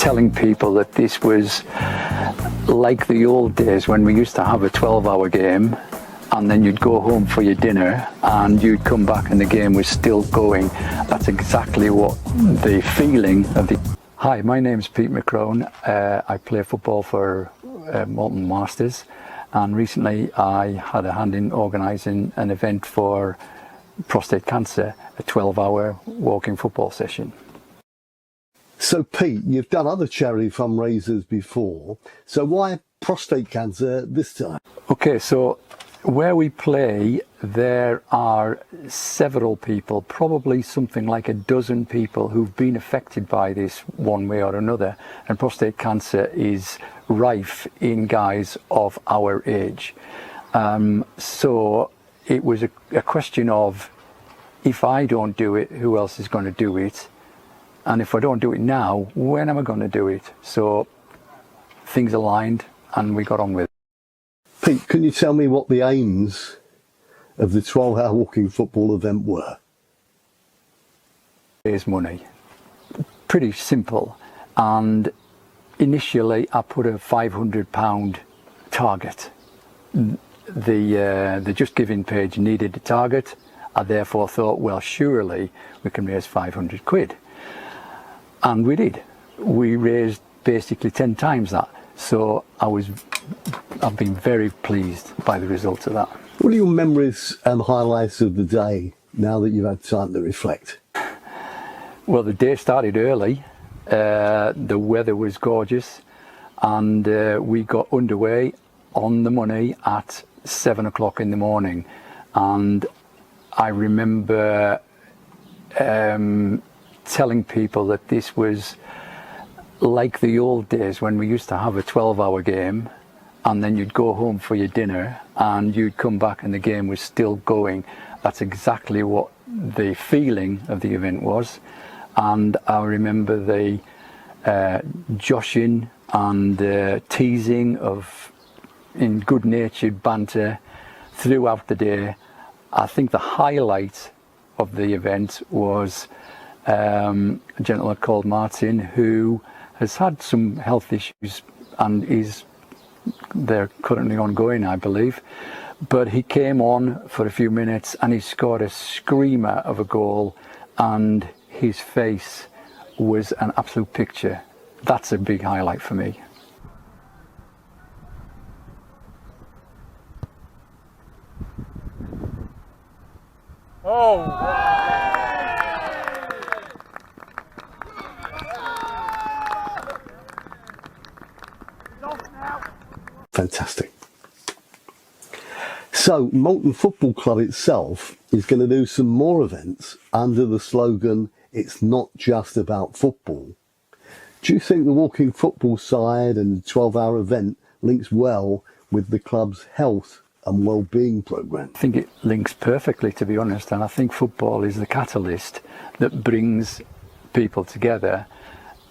telling people that this was like the old days when we used to have a 12-hour game and then you'd go home for your dinner and you'd come back and the game was still going. That's exactly what the feeling of the... Hi, my name's Pete McCrone. I play football for Moulton Masters, and recently I had a hand in organising an event for prostate cancer, a 12-hour walking football session. So Pete, you've done other charity fundraisers before, so why prostate cancer this time? Okay, so where we play, there are several people, probably something like a dozen people who've been affected by this one way or another, and prostate cancer is rife in guys of our age. So it was a question of, if I don't do it, who else is going to do it? And if I don't do it now, when am I going to do it? So things aligned and we got on with it. Pete, can you tell me what the aims of the 12-hour walking football event were? Raise money. Pretty simple. And initially I put a £500 target. The Just Giving page needed a target. I therefore thought, well, surely we can raise 500 quid. And we did. We raised basically 10 times that. So I've been very pleased by the results of that. What are your memories and highlights of the day now that you've had time to reflect? Well, the day started early. The weather was gorgeous, and we got underway on the money at 7 o'clock in the morning. And I remember telling people that this was like the old days when we used to have a 12-hour game and then you'd go home for your dinner and you'd come back and the game was still going. That's exactly what the feeling of the event was. And I remember the joshing and teasing in good-natured banter throughout the day. I think the highlight of the event was a gentleman called Martin, who has had some health issues and they're currently ongoing, I believe. But he came on for a few minutes and he scored a screamer of a goal, and his face was an absolute picture. That's a big highlight for me. Oh! Fantastic. So Moulton Football Club itself is going to do some more events under the slogan, "It's not just about football." Do you think the walking football side and the 12-hour event links well with the club's health and well-being programme? I think it links perfectly, to be honest, and I think football is the catalyst that brings people together.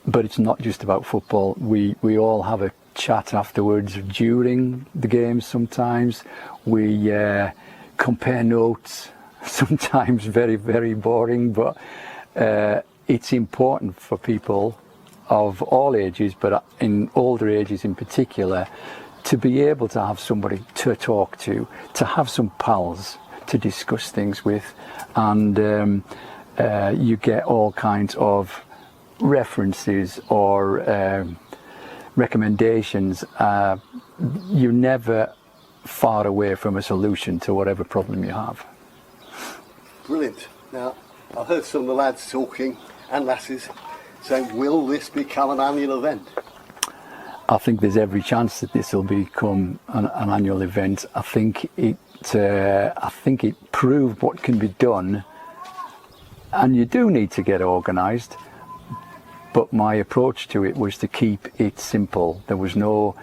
But it's not just about football. We all have a chat afterwards, during the games sometimes. We compare notes, sometimes very, very boring, but it's important for people of all ages, but in older ages in particular, to be able to have somebody to talk to have some pals to discuss things with, and you get all kinds of references or recommendations. You're never far away from a solution to whatever problem you have. Brilliant. Now, I heard some of the lads talking, and lasses, saying, will this become an annual event? I think there's every chance that this will become an annual event. I think it proved what can be done, and you do need to get organised. But my approach to it was to keep it simple. There was no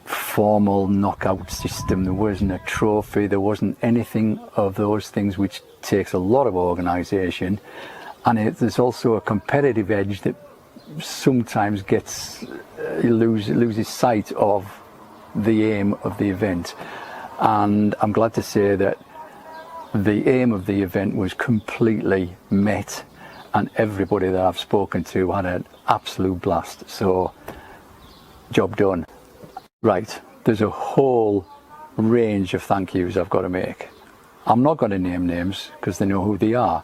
formal knockout system, there wasn't a trophy, there wasn't anything of those things, which takes a lot of organisation. And there's also a competitive edge that sometimes loses sight of the aim of the event. And I'm glad to say that the aim of the event was completely met, and everybody that I've spoken to had an absolute blast. So, job done. Right, there's a whole range of thank yous I've got to make. I'm not going to name names because they know who they are,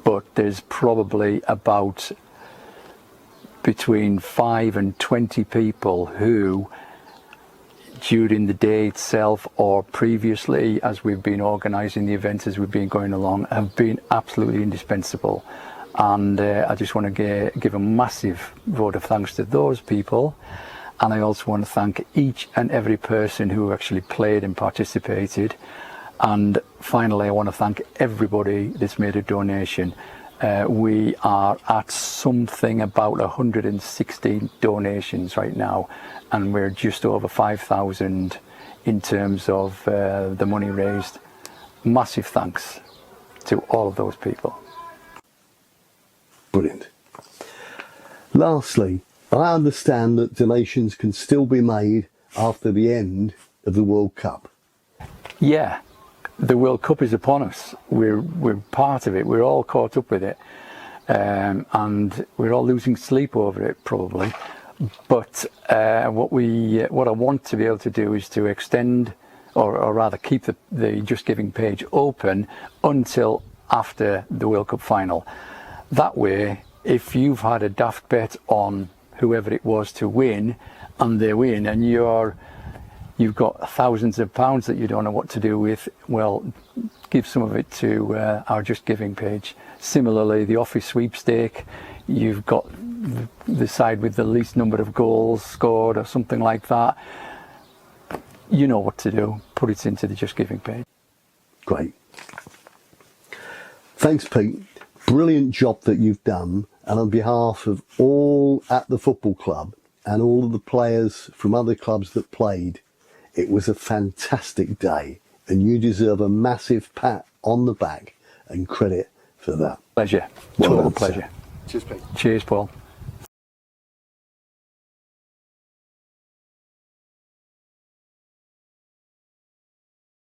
but there's probably about between 5 and 20 people who, during the day itself or previously as we've been organising the event, as we've been going along, have been absolutely indispensable. And I just want to give a massive vote of thanks to those people. And I also want to thank each and every person who actually played and participated. And finally, I want to thank everybody that's made a donation. We are at something about 116 donations right now, and we're just over 5,000 in terms of the money raised. Massive thanks to all of those people. Brilliant. Lastly, I understand that donations can still be made after the end of the World Cup. Yeah, the World Cup is upon us. We're part of it. We're all caught up with it, and we're all losing sleep over it probably. But what I want to be able to do is to extend, or rather keep the Just Giving page open until after the World Cup final. That way, if you've had a daft bet on whoever it was to win, and they win, and you've got thousands of pounds that you don't know what to do with, well, give some of it to our Just Giving page. Similarly, the office sweepstake, you've got the side with the least number of goals scored or something like that. You know what to do. Put it into the Just Giving page. Great. Thanks, Pete. Brilliant job that you've done. And on behalf of all at the football club and all of the players from other clubs that played, it was a fantastic day, and you deserve a massive pat on the back and credit for that. Pleasure. Well Total done, pleasure. sir. Cheers, Pete. Cheers, Paul.